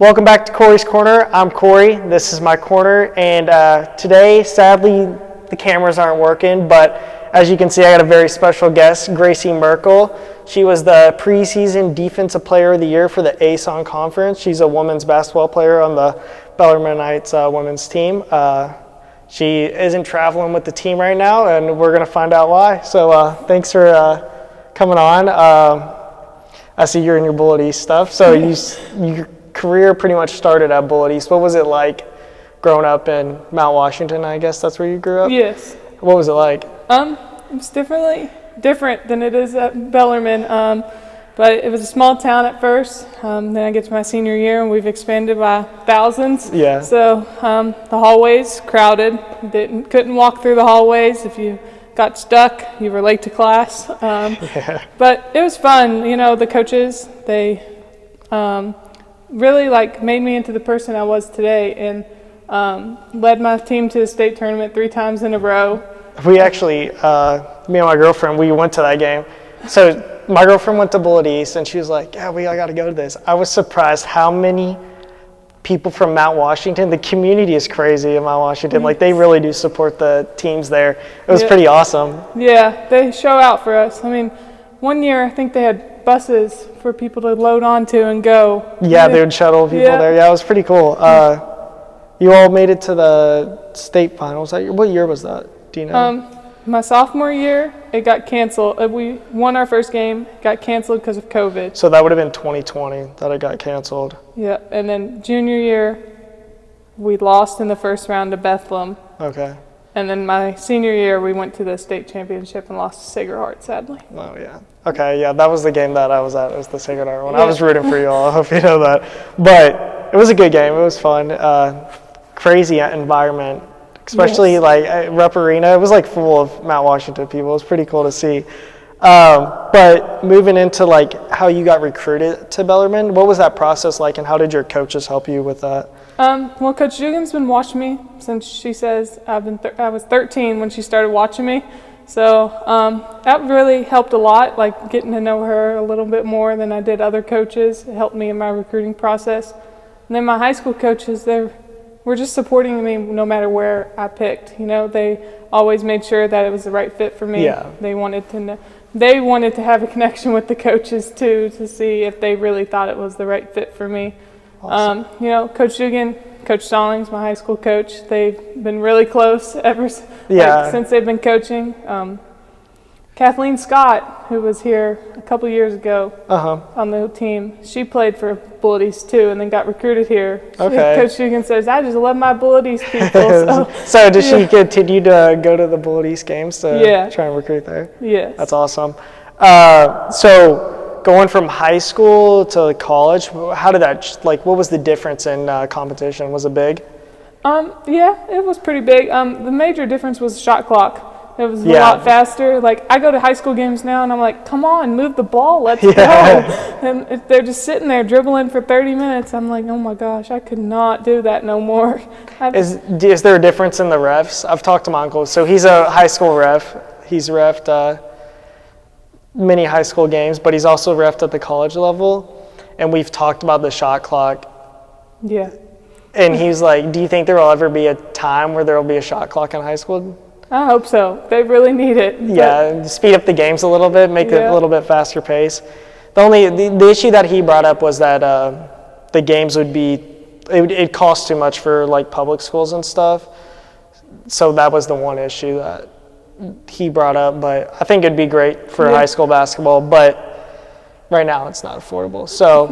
Welcome back to Corey's Corner. I'm Corey. This is my corner, and today, sadly, the cameras aren't working, but as you can see, I got a very special guest, Gracie Merkle. She was the preseason Defensive Player of the Year for the ASON Conference. She's a women's basketball player on the Bellarmine Knights women's team. She isn't traveling with the team right now, and we're going to find out why. So thanks for coming on. I see you're in your Bullet East stuff. So your career pretty much started at Bullet East. What was it like growing up in Mount Washington? I guess that's where you grew up? Yes. What was it like? It's definitely different than it is at Bellarmine. But it was a small town at first. Then I get to my senior year, and we've expanded by thousands. Yeah. So the hallways crowded. Couldn't walk through the hallways. If you got stuck, you were late to class. But it was fun. You know, the coaches, they really made me into the person I was today, and led my team to the state tournament 3 times in a row. We actually, me and my girlfriend, we went to that game. So my girlfriend went to Bullet East, and she was like, yeah, I got to go to this. I was surprised how many people from Mount Washington, the community is crazy in Mount Washington. Like, they really do support the teams there. It was pretty awesome. Yeah, they show out for us. I mean, one year I think they had buses for people to load onto and go. Yeah, they would shuttle people there. Yeah, it was pretty cool. You all made it to the state finals that year. What year was that? Do you know? My sophomore year, it got canceled. We won our first game, got canceled because of COVID. So that would have been 2020 that it got canceled. Yeah, and then junior year, we lost in the first round to Bethlehem. Okay. And then my senior year, we went to the state championship and lost to Sacred Heart, sadly. Oh, yeah. Okay, yeah, that was the game that I was at. It was the Sacred Heart one. I was rooting for you all. I hope you know that. But it was a good game. It was fun. Crazy environment. Especially Rep Arena, it was full of Mount Washington people. It was pretty cool to see. But moving into how you got recruited to Bellarmine, what was that process like, and how did your coaches help you with that? Well, Coach Dugan's been watching me since she says I was 13 when she started watching me. So that really helped a lot, getting to know her a little bit more than I did other coaches. It helped me in my recruiting process. And then my high school coaches, were just supporting me no matter where I picked. You know, they always made sure that it was the right fit for me. Yeah. They wanted to know. They wanted to have a connection with the coaches too, to see if they really thought it was the right fit for me. Awesome. You know, Coach Dugan, Coach Stallings, my high school coach, they've been really close ever since they've been coaching. Kathleen Scott, who was here a couple years ago on the team, she played for Bullet East too, and then got recruited here. Okay. Coach Dugan says, I just love my Bullet East people. So did she continue to go to the Bullet East games to try and recruit there? Yes. That's awesome. So going from high school to college, how did that, what was the difference in competition? Was it big? Yeah, it was pretty big. The major difference was the shot clock. It was a lot faster. I go to high school games now, and I'm like, come on, move the ball, let's go. And they're just sitting there dribbling for 30 minutes. I'm like, oh my gosh, I could not do that no more. Is there a difference in the refs? I've talked to my uncle. So he's a high school ref. He's refed many high school games, but he's also refed at the college level. And we've talked about the shot clock. Yeah. And he's like, do you think there will ever be a time where there will be a shot clock in high school? I hope so. They really need it. Yeah, speed up the games a little bit, make it a little bit faster pace. The issue that he brought up was that the games it cost too much for public schools and stuff. So that was the one issue that he brought up. But I think it'd be great for high school basketball. But right now it's not affordable. So,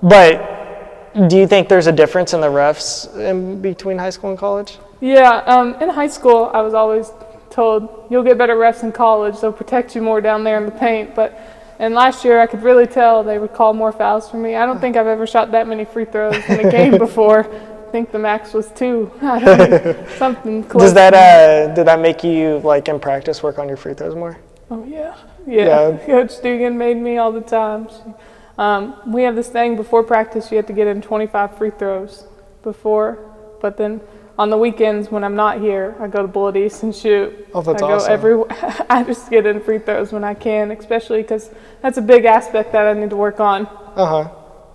But do you think there's a difference in the refs in between high school and college? Yeah, in high school, I was always told, you'll get better refs in college, they'll protect you more down there in the paint. And last year, I could really tell they would call more fouls for me. I don't think I've ever shot that many free throws in a game before. I think the max was 2. I don't know, something close. Did that make you, in practice, work on your free throws more? Oh, yeah. Coach Dugan made me all the time. We have this thing before practice, you have to get in 25 free throws before, but then on the weekends when I'm not here, I go to Bullet East and shoot. Oh, that's awesome. I just get in free throws when I can, especially because that's a big aspect that I need to work on.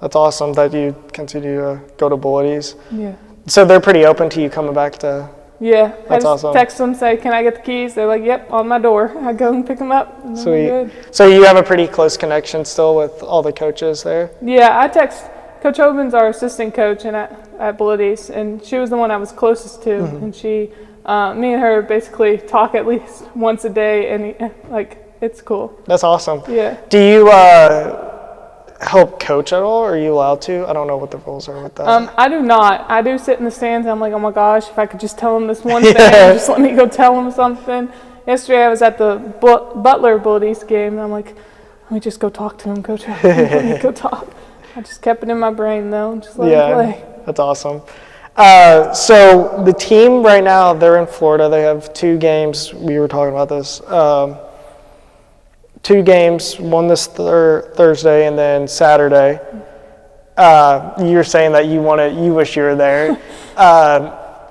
That's awesome that you continue to go to Bullies. Yeah. So they're pretty open to you coming back to. Yeah. That's I just awesome. text them, say, can I get the keys? They're like, yep, on my door. I go and pick them up. And then we're Sweet. good. So you have a pretty close connection still with all the coaches there? Yeah, I text Coach Hoban's our assistant coach at Bullies, and she was the one I was closest to. Mm-hmm. And she, me and her basically talk at least once a day, and it's cool. That's awesome. Yeah. Do you help coach at all, or are you allowed to? I don't know what the rules are with that. I do not. I do sit in the stands. I'm like, oh my gosh, if I could just tell them this one thing, Yeah. just let me go tell them something. Yesterday I was at the Butler Bullies game, and I'm like, let me just go talk to him, Coach. Let me go talk. I just kept it in my brain though, just let him play. That's awesome. So the team right now, they're in Florida. They have 2 games. We were talking about this. 2 games, one this Thursday and then Saturday. You're saying that you wish you were there.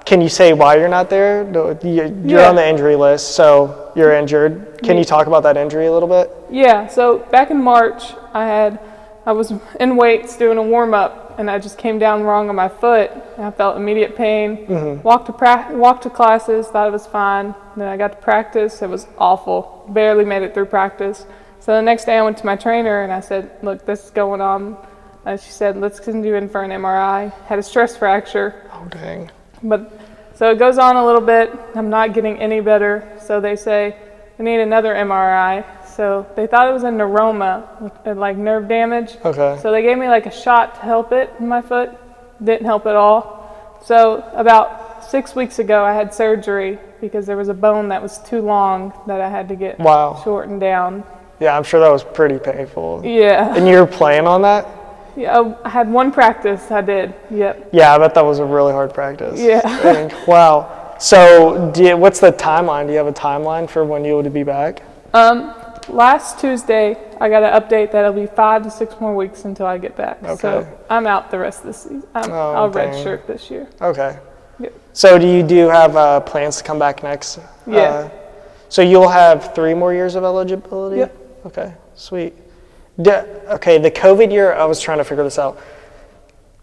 Can you say why you're not there? You're on the injury list, so you're injured. Can you talk about that injury a little bit? Yeah, so back in March, I was in weights doing a warm-up, and I just came down wrong on my foot, and I felt immediate pain. Mm-hmm. Walked to classes, thought it was fine. Then I got to practice. It was awful. Barely made it through practice. So the next day I went to my trainer, and I said, look, this is going on. And she said, let's send you in for an MRI. Had a stress fracture. Oh, dang. But so it goes on a little bit. I'm not getting any better. So they say, we need another MRI. So they thought it was a neuroma, like nerve damage. Okay. So they gave me like a shot to help it in my foot. Didn't help at all. So about 6 weeks ago, I had surgery because there was a bone that was too long that I had to get shortened down. Yeah, I'm sure that was pretty painful. Yeah. And you were playing on that? Yeah, I had one practice. I did. Yep. Yeah, I bet that was a really hard practice. Yeah. Wow. So what's the timeline? Do you have a timeline for when you would be back? Last Tuesday, I got an update that it'll be 5 to 6 more weeks until I get back. Okay. So I'm out the rest of the season. I'll redshirt this year. Okay. Yep. So do you have plans to come back next? Yeah. So you'll have 3 more years of eligibility? Yep. Okay, sweet. Okay, the COVID year, I was trying to figure this out.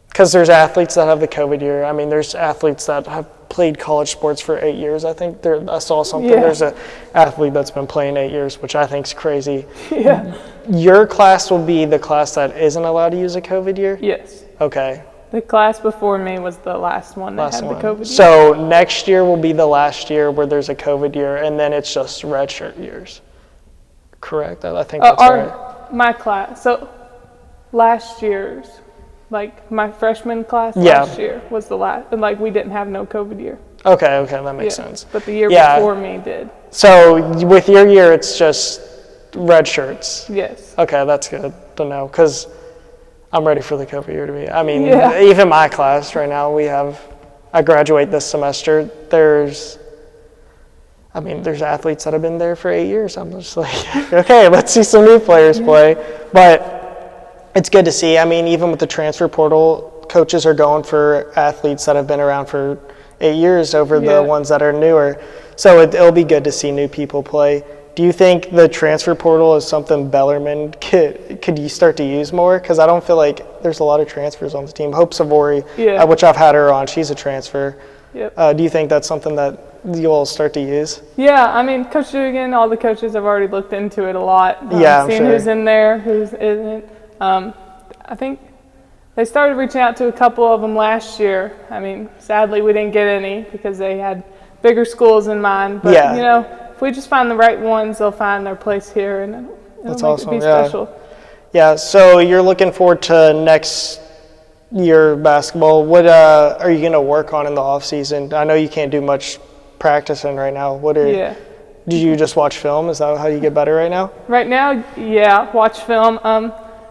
Because there's athletes that have the COVID year. I mean, there's athletes that have played college sports for 8 years. I think I saw something. Yeah. There's an athlete that's been playing 8 years, which I think is crazy. Yeah. Your class will be the class that isn't allowed to use a COVID year? Yes. Okay. The class before me was the last one that had the COVID year. So next year will be the last year where there's a COVID year, and then it's just redshirt years. Correct? I think that's right. My class. So last year's, like my freshman class last year was the last, and like we didn't have no COVID year. Okay, that makes sense. But the year before me did. So with your year, it's just red shirts. Yes. Okay, that's good to know, because I'm ready for the COVID year to be. I mean, even my class right now, I graduate this semester. There's athletes that have been there for 8 years. I'm just like, okay, let's see some new players play. But it's good to see. I mean, even with the transfer portal, coaches are going for athletes that have been around for 8 years over the ones that are newer. So it'll be good to see new people play. Do you think the transfer portal is something Bellarmine could you start to use more? Because I don't feel like there's a lot of transfers on the team. Hope Savory, which I've had her on, she's a transfer. Yep. Do you think that's something that you'll start to use? Yeah, I mean, Coach Dugan, all the coaches have already looked into it a lot. Seeing who's in there, who's isn't. I think they started reaching out to a couple of them last year. I mean, sadly, we didn't get any because they had bigger schools in mind. But, you know, if we just find the right ones, they'll find their place here, and it'll make it be special. Yeah, so you're looking forward to next year basketball. What are you going to work on in the off season? I know you can't do much practicing right now. Did you just watch film? Is that how you get better right now? Right now, watch film.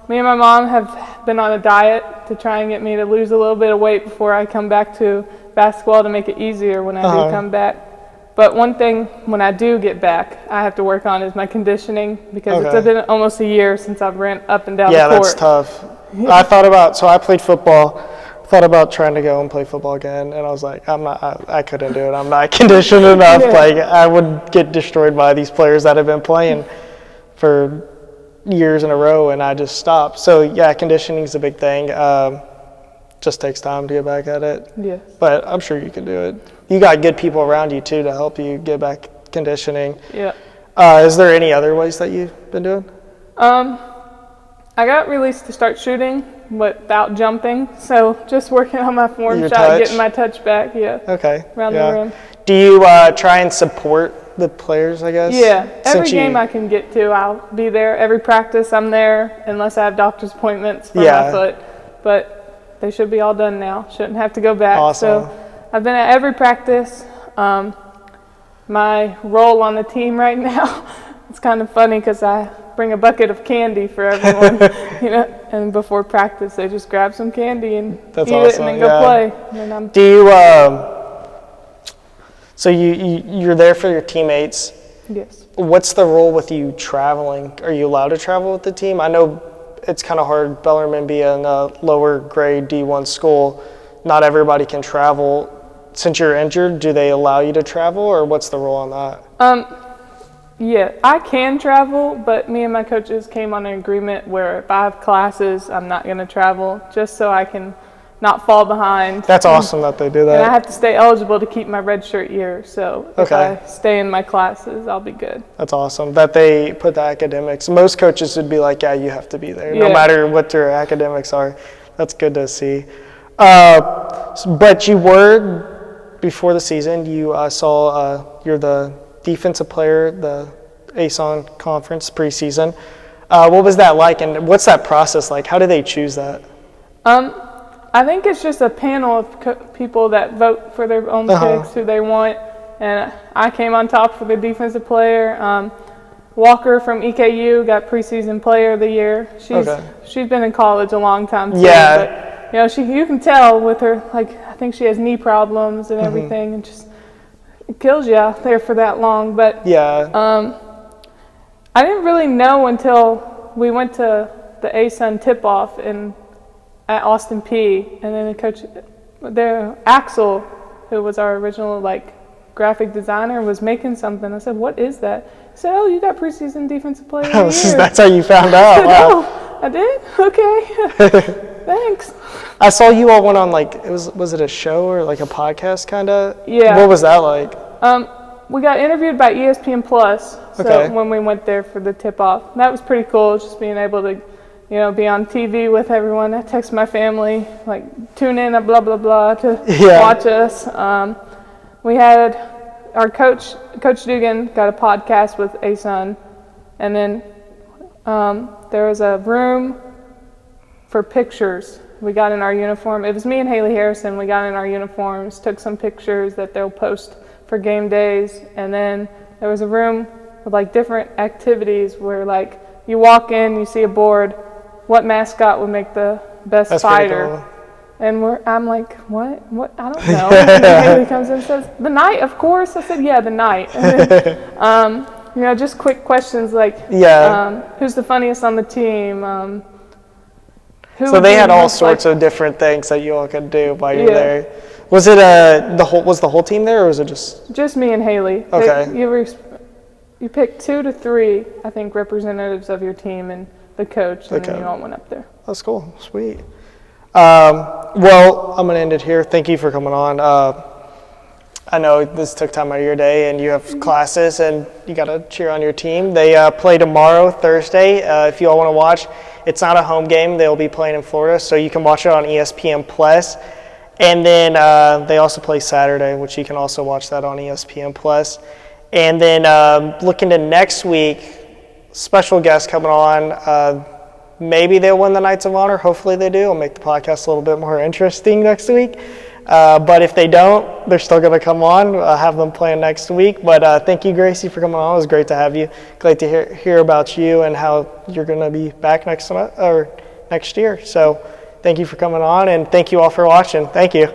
Me and my mom have been on a diet to try and get me to lose a little bit of weight before I come back to basketball to make it easier when I do come back. But one thing, when I do get back, I have to work on is my conditioning, because it's been almost a year since I've ran up and down the court. Yeah, that's tough. I played football, thought about trying to go and play football again, and I was like, I couldn't do it. I'm not conditioned enough. Like, I would get destroyed by these players that have been playing for years in a row, and I just stopped. So yeah, conditioning is a big thing. Just takes time to get back at it. Yes. But I'm sure you can do it. You got good people around you too to help you get back conditioning. Yeah. Is there any other ways that you've been doing? I got released to start shooting without jumping, so just working on my form Your shot, touch? getting my touch back. Yeah. Okay. Around yeah. the rim. Do you try and support the players, I guess? Yeah. Every Since game I can get to, I'll be there. Every practice, I'm there, unless I have doctor's appointments for my foot. But they should be all done now. Shouldn't have to go back. Awesome. So I've been at every practice. My role on the team right now, it's kind of funny because I bring a bucket of candy for everyone, and before practice they just grab some candy and eat it and then go play. And then Do you, so you're there for your teammates. Yes. What's the role with you traveling? Are you allowed to travel with the team? I know it's kind of hard, Bellarmine being a lower grade D1 school, not everybody can travel. Since you're injured, do they allow you to travel, or what's the role on that? Yeah, I can travel, but me and my coaches came on an agreement where if I have classes, I'm not going to travel, just so I can not fall behind. That's awesome that they do that. And I have to stay eligible to keep my redshirt year, so if I stay in my classes, I'll be good. That's awesome that they put the academics. Most coaches would be like, yeah, you have to be there, no matter what their academics are. That's good to see. But you were, before the season, you saw you're the defensive player, the ASON conference preseason. What was that like, and what's that process like? How do they choose that? I think it's just a panel of people that vote for their own picks, who they want, and I came on top for the defensive player. Walker from EKU got preseason player of the year. She's been in college a long time too. Yeah. But, you can tell with her, like, I think she has knee problems and everything, and just it kills you out there for that long. But I didn't really know until we went to the ASUN tip-off at Austin P, and then the coach there, Axel, who was our original graphic designer, was making something. I said, "What is that?" He said, "Oh, you got preseason defensive player of the year." That's how you found out. I said, "Oh, I did? Okay. Thanks." I saw you all went on was it a show or like a podcast kind of? Yeah. What was that like? We got interviewed by ESPN Plus. So when we went there for the tip-off, that was pretty cool. Just being able to, be on TV with everyone. I text my family, tune in, blah blah blah, to watch us. We had our Coach Dugan got a podcast with ASUN, and then there was a room for pictures. We got in our uniform. It was me and Haley Harrison. We got in our uniforms, took some pictures that they'll post for game days, and then there was a room with different activities where you walk in, you see a board, what mascot would make the best fighter? Cool. And I'm like, what? I don't know. And then Haley comes in and says, "The Knight, of course." I said, "Yeah, the Knight." And then, just quick questions who's the funniest on the team? So they had all sorts of different things that you all could do while you were there. Was it was the whole team there, or was it just me and Haley? Okay. You picked 2 to 3, I think, representatives of your team and the coach, and then you all went up there. That's cool. Sweet. Well, I'm going to end it here. Thank you for coming on. I know this took time out of your day, and you have classes, and you got to cheer on your team. They play tomorrow, Thursday. If you all want to watch, it's not a home game. They'll be playing in Florida, so you can watch it on ESPN Plus. And then they also play Saturday, which you can also watch that on ESPN Plus. And then looking to next week, special guest coming on. Maybe they'll win the Knights of Honor. Hopefully they do. I'll make the podcast a little bit more interesting next week. But if they don't, they're still going to come on. I'll have them playing next week. But thank you, Gracie, for coming on. It was great to have you. Glad to hear about you and how you're going to be back next year. So thank you for coming on, and thank you all for watching. Thank you.